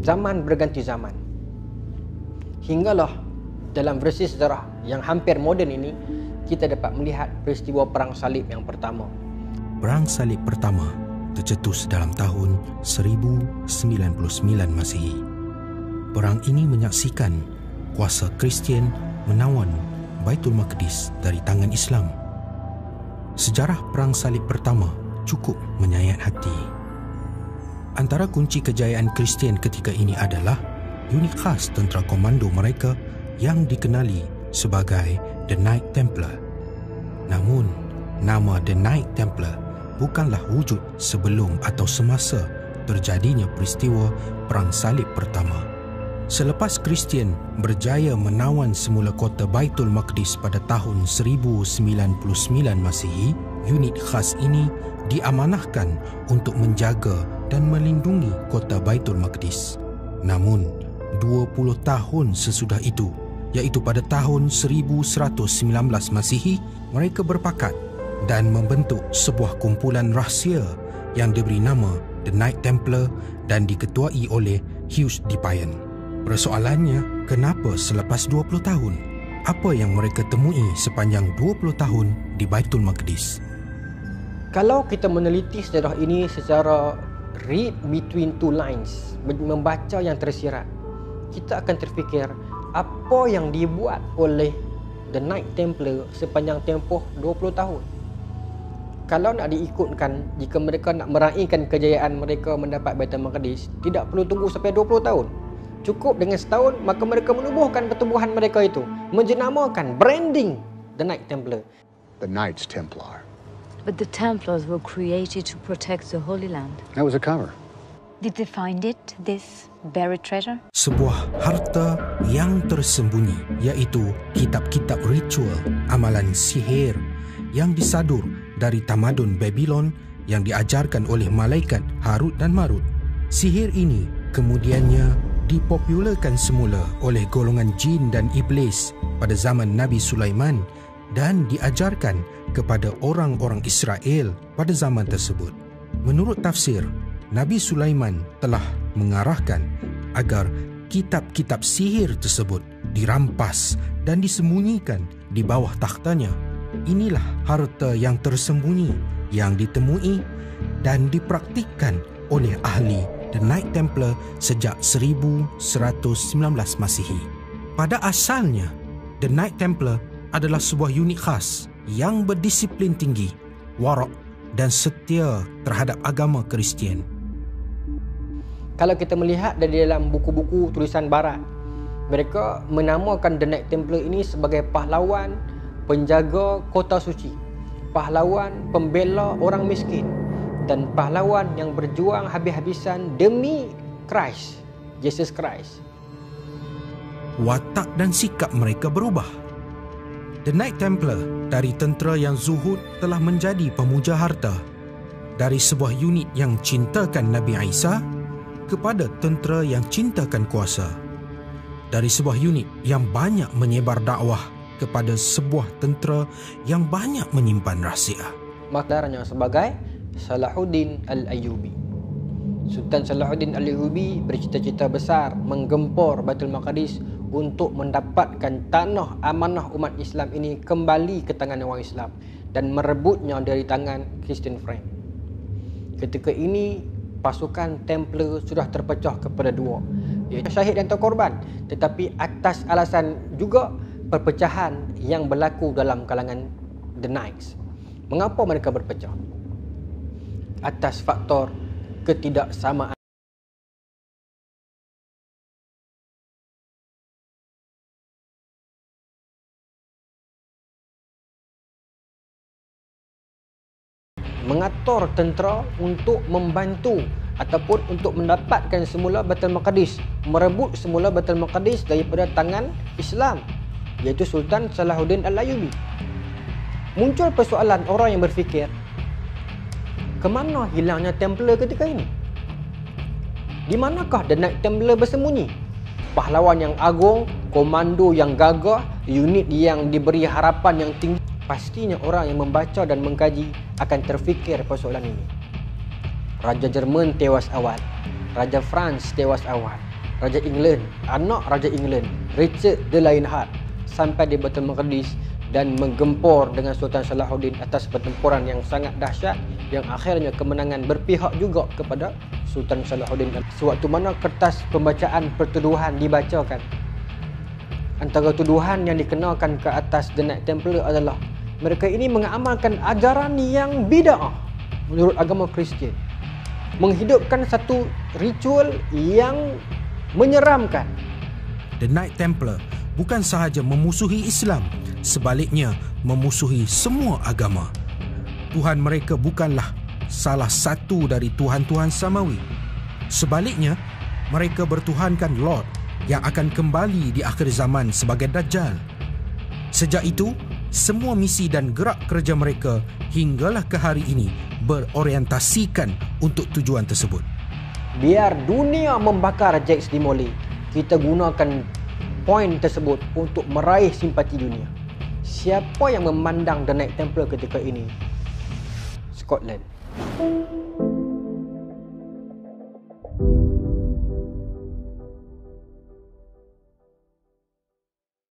zaman berganti zaman. Hinggalah dalam versi sejarah yang hampir moden ini, kita dapat melihat peristiwa Perang Salib yang pertama. Perang Salib pertama tercetus dalam tahun 1099 Masihi. Perang ini menyaksikan kuasa Kristian menawan Baitul Maqdis dari tangan Islam. Sejarah Perang Salib pertama cukup menyayat hati. Antara kunci kejayaan Kristian ketika ini adalah unit khas tentera komando mereka yang dikenali sebagai The Knight Templar. Namun, nama The Knight Templar bukanlah wujud sebelum atau semasa terjadinya peristiwa Perang Salib pertama. Selepas Kristian berjaya menawan semula kota Baitul Maqdis pada tahun 1099 Masihi, unit khas ini diamanahkan untuk menjaga dan melindungi kota Baitul Maqdis. Namun, 20 tahun sesudah itu, iaitu pada tahun 1119 Masihi, mereka berpakat dan membentuk sebuah kumpulan rahsia yang diberi nama The Knight Templar dan diketuai oleh Hugh Defiant. Persoalannya, kenapa selepas 20 tahun? Apa yang mereka temui sepanjang 20 tahun di Baitul Maqdis? Kalau kita meneliti sejarah ini secara read between two lines, membaca yang tersirat, kita akan terfikir apa yang dibuat oleh The Knight Templar sepanjang tempoh 20 tahun. Kalau nak diikutkan, jika mereka nak meraihkan kejayaan mereka mendapat Baitul Maqdis, tidak perlu tunggu sampai 20 tahun. Cukup dengan setahun, maka mereka menubuhkan pertumbuhan mereka itu, menjenamakan, branding The Knight Templar. The Knights Templar. But the Templars were created to protect the Holy Land. That was a cover. Did they find it, this buried treasure? Sebuah harta yang tersembunyi, iaitu kitab-kitab ritual amalan sihir yang disadur dari tamadun Babylon yang diajarkan oleh malaikat Harut dan Marut. Sihir ini kemudiannya dipopularkan semula oleh golongan jin dan iblis pada zaman Nabi Sulaiman dan diajarkan kepada orang-orang Israel pada zaman tersebut. Menurut tafsir, Nabi Sulaiman telah mengarahkan agar kitab-kitab sihir tersebut dirampas dan disembunyikan di bawah takhtanya. Inilah harta yang tersembunyi yang ditemui dan dipraktikkan oleh ahli The Knight Templar sejak 1119 Masihi. Pada asalnya, The Knight Templar adalah sebuah unit khas yang berdisiplin tinggi, warak dan setia terhadap agama Kristian. Kalau kita melihat dari dalam buku-buku tulisan barat, mereka menamakan The Knight Templar ini sebagai pahlawan penjaga kota suci, pahlawan pembela orang miskin, dan pahlawan yang berjuang habis-habisan demi Christ, Jesus Christ. Watak dan sikap mereka berubah. The Knight Templar dari tentera yang zuhud telah menjadi pemuja harta. Dari sebuah unit yang cintakan Nabi Isa kepada tentera yang cintakan kuasa. Dari sebuah unit yang banyak menyebar dakwah kepada sebuah tentera yang banyak menyimpan rahsia. Makdaranya sebagai Salahuddin Al-Ayyubi. Sultan Salahuddin Al-Ayyubi bercita-cita besar menggempur Baitul Maqdis untuk mendapatkan tanah amanah umat Islam ini kembali ke tangan orang Islam dan merebutnya dari tangan Christian Friend. Ketika ini pasukan Templar sudah terpecah kepada dua, iaitu syahid dan terkorban, tetapi atas alasan juga perpecahan yang berlaku dalam kalangan The Knights. Mengapa mereka berpecah? Atas faktor ketidaksamaan mengatur tentera untuk membantu ataupun untuk mendapatkan semula Baitul Maqdis, merebut semula Baitul Maqdis daripada tangan Islam, iaitu Sultan Salahuddin Al-Ayyubi. Muncul persoalan orang yang berfikir, ke mana hilangnya Templar ketika ini? Di manakah The Knight Templar bersembunyi? Pahlawan yang agung, komando yang gagah, unit yang diberi harapan yang tinggi. Pastinya orang yang membaca dan mengkaji akan terfikir persoalan ini. Raja Jerman tewas awal, Raja France tewas awal, Raja England, anak Raja England, Richard the Lionheart, sampai di Baitul Maqdis dan menggempur dengan Sultan Salahuddin atas pertempuran yang sangat dahsyat yang akhirnya kemenangan berpihak juga kepada Sultan Salahuddin. Sewaktu mana kertas pembacaan pertuduhan dibacakan, antara tuduhan yang dikenakan ke atas The Knight Templar adalah mereka ini mengamalkan ajaran yang bid'ah menurut agama Kristian, menghidupkan satu ritual yang menyeramkan. The Knight Templar bukan sahaja memusuhi Islam, sebaliknya memusuhi semua agama. Tuhan mereka bukanlah salah satu dari tuhan-tuhan samawi. Sebaliknya, mereka bertuhankan Lord yang akan kembali di akhir zaman sebagai Dajjal. Sejak itu, semua misi dan gerak kerja mereka hinggalah ke hari ini berorientasikan untuk tujuan tersebut. Biar dunia membakar Jacques de Molay, kita gunakan poin tersebut untuk meraih simpati dunia. Siapa yang memandang The Knight Templar ketika ini? Scotland.